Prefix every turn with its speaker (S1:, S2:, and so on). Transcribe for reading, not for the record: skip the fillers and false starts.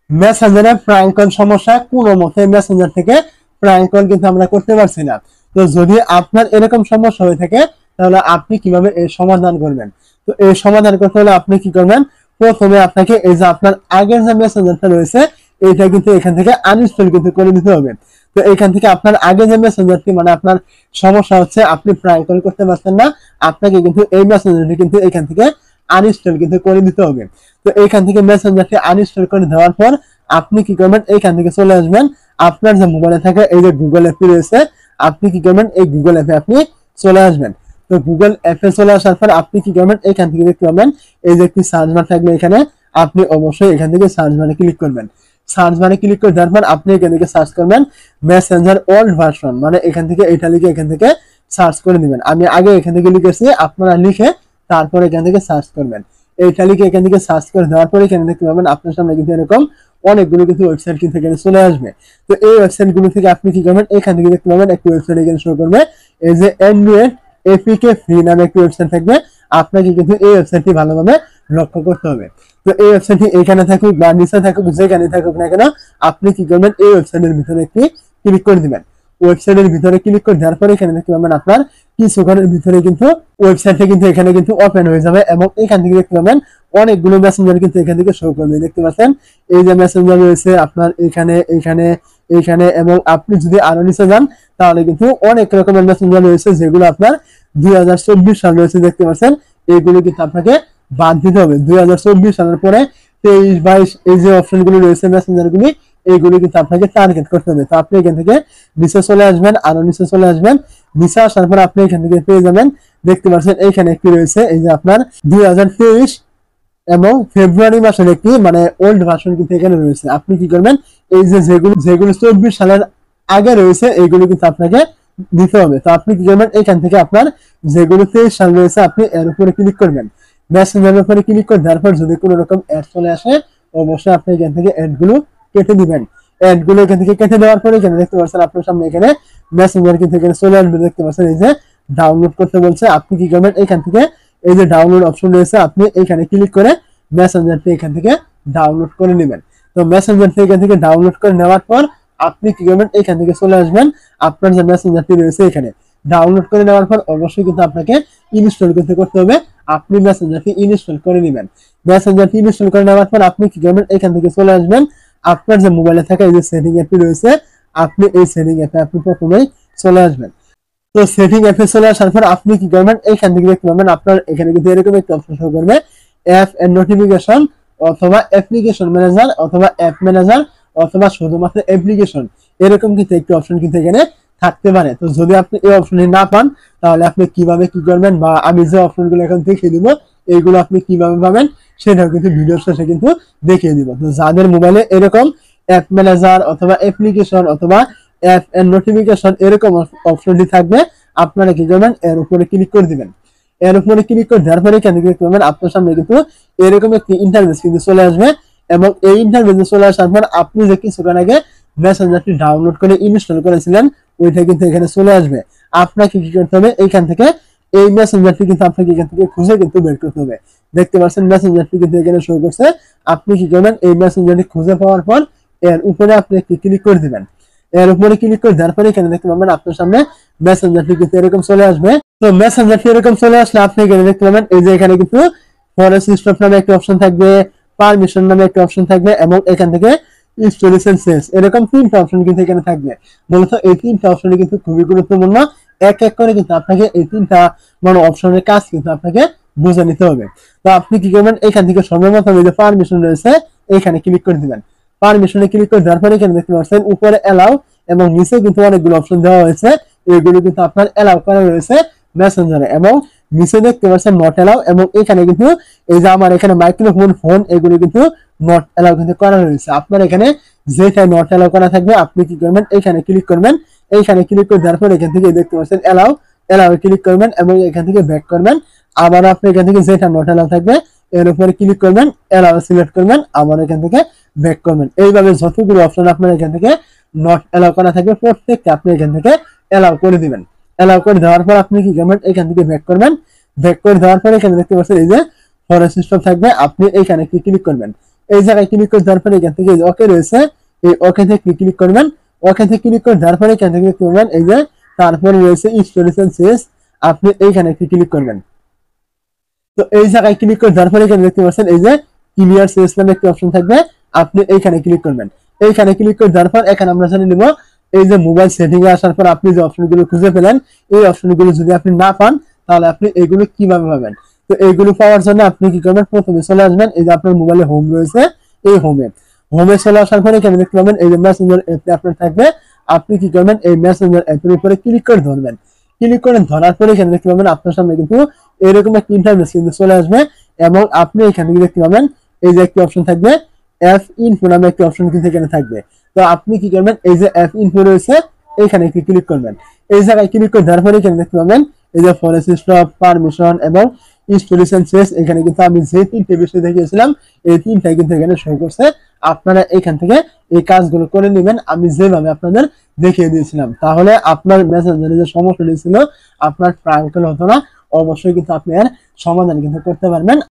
S1: মেসেঞ্জারে prank call সমস্যা, কোনো মতে মেসেঞ্জার থেকে প্র্যাঙ্ক কল কিন্তু আমরা করতে পারছি না। তো যদি আপনার এরকম সমস্যা হয়ে থাকে তাহলে আপনি কিভাবে এর সমাধান করবেন? তো এই সমাধান করতে হলে আপনি কি করবেন, প্রথমে আপনাকে এই যে আপনার আগের যে মেসেঞ্জারটা রয়েছে এটা কিন্তু এখান থেকে আনইনস্টল কিন্তু করে নিতে হবে। তো এখান থেকে আপনার আগে যে মেসেঞ্জারটি মানে আপনার সমস্যা হচ্ছে আপনি প্র্যাঙ্ক কল করতে পারছেন না, আপনাকে কিন্তু এই মেসেঞ্জারটি কিন্তু এখান থেকে আনইনস্টল কিন্তু করে দিতে হবে। তো এইখান থেকে মেসেঞ্জারটি আনইনস্টল করে দেওয়ার পর আপনি কি করবেন, এইখান থেকে চলে আসবেন আপনার যে মোবাইলে থাকা এই যে গুগল অ্যাপ রয়েছে, আপনি কি করবেন এই গুগল অ্যাপে আপনি চলে আসবেন। তো গুগল অ্যাপে চলে আসার পর আপনি কি করবেন, এইখান থেকে দেখতে পাবেন এই যে একটি সার্চ বার থাকবে, এখানে আপনি অবশ্যই এখান থেকে সার্চ বারে ক্লিক করবেন। সার্চ বারে ক্লিক করে দেওয়ার পর আপনি এখান থেকে সার্চ করবেন মেসেঞ্জার ওল্ড ভার্সন, মানে এখান থেকে এটা লিখে এখান থেকে সার্চ করে দিবেন। আমি আগে এখান থেকে লিখেছি, আপনারা লিখে তারপর এখান থেকে সার্চ করবেন। এইটা লিখে এখান থেকে সার্চ করে দেওয়ার পরে এখানে দেখতে পাবেন আপনার সামনে কিন্তু এরকম অনেকগুলো কিন্তু ওয়েবসাইট কিন্তু এখানে চলে আসবে। তো এই ওয়েবসাইট গুলো থেকে আপনি কি করবেন, এখান থেকে দেখতে পাবেন একটি ওয়েবসাইট এখানে শো করবে, এই যে অ্যান্ড্রয়েড এপিকে ফ্রি নামে একটি ওয়েবসাইট থাকবে। আপনাকে কিন্তু এই ওয়েবসাইটটি ভালোভাবে লক্ষ্য করতে হবে। তো এই ওয়েবসাইটটি এখানে থাকুক বা নিচে থাকুক, যেখানে থাকুক না কেন, আপনি কি করবেন এই ওয়েবসাইটের ভিতরে একটি ক্লিক করে দিবেন। ওয়েবসাইটের ভিতরে ক্লিক করে দেওয়ার পরে এখানে দেখতে পাবেন আপনার কিছুক্ষণের ভিতরে কিন্তু ওয়েবসাইটটা কিন্তু এখানে কিন্তু ওপেন হয়ে যাবে এবং এখান থেকে দেখতে পাবেন অনেকগুলো মেসেঞ্জার কিন্তু এখান থেকে শো করবে। দেখতে পাচ্ছেন এই যে মেসেঞ্জার রয়েছে আপনার এখানে এখানে এখানে, এবং আপনি যদি আরো নিচে যান তাহলে কিন্তু অনেক রকমের মেসেঞ্জার রয়েছে যেগুলো আপনার 2024 সাল রয়েছে। দেখতে পাচ্ছেন এইগুলো কিন্তু আপনাকে বাদ দিতে হবে। 2024 সালের পরে 23, 22 এই যে অপশন গুলো রয়েছে মেসেঞ্জার গুলি, এইগুলো কিন্তু আপনাকে টার্গেট করতে হবে। তো আপনি এখান থেকে নিচে চলে আসবেন, আরো নিচে চলে আসবেন, নিচে আসার পর আপনি এখান থেকে পেয়ে যাবেন, দেখতে পাচ্ছেন এইখানে একটি রয়েছে এই যে আপনার 2023 এবং ফেব্রুয়ারি মাসের একটি মানে ওল্ড ভার্সন কিন্তু এখানে রয়েছে। আপনি কি করবেন, এই যে যেগুলো 24 সালের আগে রয়েছে এইগুলো কিন্তু আপনাকে দিতে হবে। তো আপনি কি করবেন, এখান থেকে আপনার যেগুলো 23 সাল রয়েছে আপনি এর উপরে ক্লিক করবেন। মেসেঞ্জারের উপরে ক্লিক করে দেওয়ার পর যদি কোনো রকম অ্যাড চলে আসে অবশ্যই আপনি এখান থেকে অ্যাড গুলো কেটে দিবেন। অ্যাড গুলো এখান থেকে কেটে দেওয়ার পরে এখানে দেখতে পাচ্ছেন আপনার সামনে এখানে মেসেঞ্জার কিন্তু এখানে চলে আসবে। দেখতে পাচ্ছেন এই যে ডাউনলোড করতে বলছে, আপনি কি করবেন, এখান থেকে এই যে ডাউনলোড অপশন রয়েছে আপনি এখানে ক্লিক করে মেসেঞ্জারটি এখান থেকে ডাউনলোড করে নেবেন। তো মেসেঞ্জারটি এখান থেকে ডাউনলোড করে নেওয়ার পর আপনি কি করবেন, এখান থেকে চলে আসবেন আপনার যে মেসেঞ্জারটি রয়েছে এখানে। ডাউনলোড করে নেওয়ার পর অবশ্যই কিন্তু আপনাকে ইনস্টল করতে হবে। আপনি মেসেঞ্জারটি ইনস্টল করে নেবেন। মেসেঞ্জারটি ইনস্টল করে নেওয়ার পর আপনি কি করবেন, এখান থেকে চলে আসবেন আপনার যে মোবাইলে থাকা এই যে সেটিং অ্যাপটি রয়েছে, আপনি এই সেটিং অ্যাপে আপনি প্রথমেই চলে আসবেন। তো সেটিং অ্যাপে চলে আসার পর আপনি কি করবেন, এইখান থেকে দেখতে পাবেন আপনার এখানে কিন্তু এরকম একটা অপশন শো করবে, অ্যাপ এন্ড নোটিফিকেশন অথবা অ্যাপ্লিকেশন ম্যানেজার অথবা অ্যাপ ম্যানেজার অথবা শুধুমাত্র অ্যাপ্লিকেশন, এরকম কিন্তু একটি অপশন কিন্তু এখানে থাকতে পারে। তো যদি আপনি এই অপশনটি না পান তাহলে আপনি কিভাবে কি করবেন বা আমি যে অপশনগুলো এখন দেখিয়ে দিব এইগুলো আপনি কিভাবে পাবেন সেটাও কিন্তু ভিডিওর শেষে কিন্তু দেখিয়ে দিব। তো যাদের মোবাইলে এরকম অ্যাপ ম্যানেজার অথবা অ্যাপ্লিকেশন অথবা অ্যাপ এন্ড নোটিফিকেশন এরকম অপশনটি থাকবে, আপনারা কি করবেন, এর উপরে ক্লিক করে দিবেন। এর উপরে ক্লিক করে দেওয়ার পরে এখানে ক্লিক করবেন, আপনার সামনে কিন্তু এরকম একটি ইন্টারফেস কিন্তু চলে আসবে এবং এই ইন্টারফেসে চলে আসার পর আপনি যে কিছুক্ষণ আগে মেসেঞ্জারটি ডাউনলোড করে ইনস্টল করেছিলেন ওইটা কিন্তু এখানে চলে আসবে। আপনাকে কি করতে হবে, এইখান থেকে এই মেসেঞ্জারটি কিন্তু আপনাকে এখান থেকে খুঁজে কিন্তু বের করতে হবে। দেখতে পাচ্ছেন মেসেঞ্জারটি কিন্তু এখানে শো করছে। আপনি কি করবেন, এই মেসেঞ্জারটি খুঁজে পাওয়ার পর এর উপরে আপনি একটি ক্লিক করে দিবেন। এর উপরে ক্লিক করে দেওয়ার পরে এখানে দেখতে পাবেন আপনার সামনে মেসেঞ্জারটি কিন্তু এরকম চলে আসবে। তো মেসেঞ্জারটি এরকম চলে আসলে আপনি এখানে দেখতে পাবেন এই যে এখানে কিন্তু ফরেস্ট স্টপ নামে একটা অপশন থাকবে, পারমিশন নামে একটা অপশন থাকবে এবং এখান থেকে ইনস্টলেশন সেলস, এরকম তিনটা অপশন কিন্তু এখানে থাকবে। মূলত এই তিনটা অপশন কিন্তু খুবই গুরুত্বপূর্ণ। এক এক করে কিন্তু আপনাকে এই তিনটা মানে অপশনের কাজ কিন্তু আপনাকে বুঝে নিতে হবে। তো আপনি কি করবেন, এখান থেকে সর্বপ্রথম এই যে পারমিশন রয়েছে এখানে ক্লিক করে দিবেন। পারমিশনে ক্লিক করে দেওয়ার পরে এখানে দেখতে পাচ্ছেন উপরে অ্যালাউ এবং নিচে কিন্তু অনেকগুলো অপশন দেওয়া হয়েছে, এগুলো কিন্তু আপনার অ্যালাউ করা রয়েছে মেসেঞ্জারে এবং নিচে দেখতে পাচ্ছেন নট অ্যালাউ এবং এখানে কিন্তু এই যে আমার এখানে মাইক্রোফোন ফোন এগুলো কিন্তু নট অ্যালাউ কিন্তু করা রয়েছে। আপনার এখানে যেটা নট অ্যালাউ করা থাকবে আপনি কি করবেন, এখানে ক্লিক করবেন। এইখানে ক্লিক করে দেওয়ার পর এখান থেকে দেখতে পাচ্ছেন অ্যালাউ, অ্যালাউ ক্লিক করবেন এবং এখান থেকে ব্যাক করবেন। আবার আপনি এখান থেকে যেটা নট অ্যালাউ থাকবে এর উপরে ক্লিক করবেন, অ্যালাউ সিলেক্ট করবেন, আবার এখান থেকে ব্যাক করবেন। এইভাবে যতগুলো অপশন আপনার এখান থেকে নট অ্যালাউ করা থাকবে প্রত্যেকটা আপনি এখান থেকে অ্যালাউ করে দিবেন। অ্যালাউ করে দেওয়ার পর আপনি কি করবেন, এখান থেকে ব্যাক করবেন। ব্যাক করে দেওয়ার পর এখানে দেখতে পাচ্ছেন এই যে ফরেস্ট স্টপ থাকবে, আপনি এইখানে ক্লিক করবেন। এই জায়গায় ক্লিক করে দেওয়ার পরে এখান থেকে ওকে রয়েছে, এই ওকে থেকে ক্লিক করবেন। ওকে থেকে ক্লিক করে দেওয়ার পরে এখান থেকে করবেন এই যে তারপরে রয়েছে ইনস্টলেশন শেষ, আপনি এইখানে একটি ক্লিক করবেন। তো এই জায়গায় ক্লিক করে দেওয়ার পরে এখানে দেখতে পাচ্ছেন এই যে ক্লিয়ার শেষ নামে একটি অপশন থাকবে, আপনি এইখানে ক্লিক করবেন। এইখানে ক্লিক করে দেওয়ার পর এখানে আমরা জানি নিব এই যে মোবাইল সেটিং এ আসার পর আপনি যে অপশনগুলো খুঁজে পেলেন, এই অপশনগুলো যদি আপনি না পান তাহলে আপনি এইগুলো কিভাবে পাবেন। তো এইগুলো পাওয়ার জন্য আপনি কি করবেন, প্রথমে চলে আসবেন এই যে আপনার মোবাইলে হোম রয়েছে, এই হোমে চলে আসার পরে এখানে দেখতে পাবেন এই যে মেসেঞ্জার অ্যাপটি আপনার থাকবে, আপনি কি করবেন এই মেসেঞ্জার অ্যাপের উপরে ক্লিক করে ধরবেন। ক্লিক করে ধরার পরে এখানে দেখতে পাবেন আপনার সামনে কিন্তু এরকম একটা ইন্টারফেস কিন্তু চলে আসবে, এবং আপনি এখানে দেখতে পাবেন এই যে একটি অপশন থাকবে অ্যাপ ইনফো নামে একটি অপশন কিন্তু এখানে থাকবে। তো আপনি কি করবেন এই যে অ্যাপ ইনফো রয়েছে এখানে একটি ক্লিক করবেন। এই জায়গায় ক্লিক করে দেওয়ার পরে এখানে দেখতে পাবেন এই যে ফরেস্ট স্টপ, পারমিশন এবং ইনস্টলেশন শেষ, এখানে কিন্তু আমি যে তিনটে বিষয় দেখিয়েছিলাম এই তিনটাই কিন্তু এখানে শো করছে। আপনারা এখান থেকে এই কাজগুলো করে নেবেন আমি যেভাবে আপনাদের দেখিয়ে দিয়েছিলাম, তাহলে আপনার মেসেঞ্জারে যে সমস্যাটি ছিল আপনার প্রাঙ্ক কল হতো না, অবশ্যই কিন্তু আপনি এর সমাধান কিন্তু করতে পারবেন।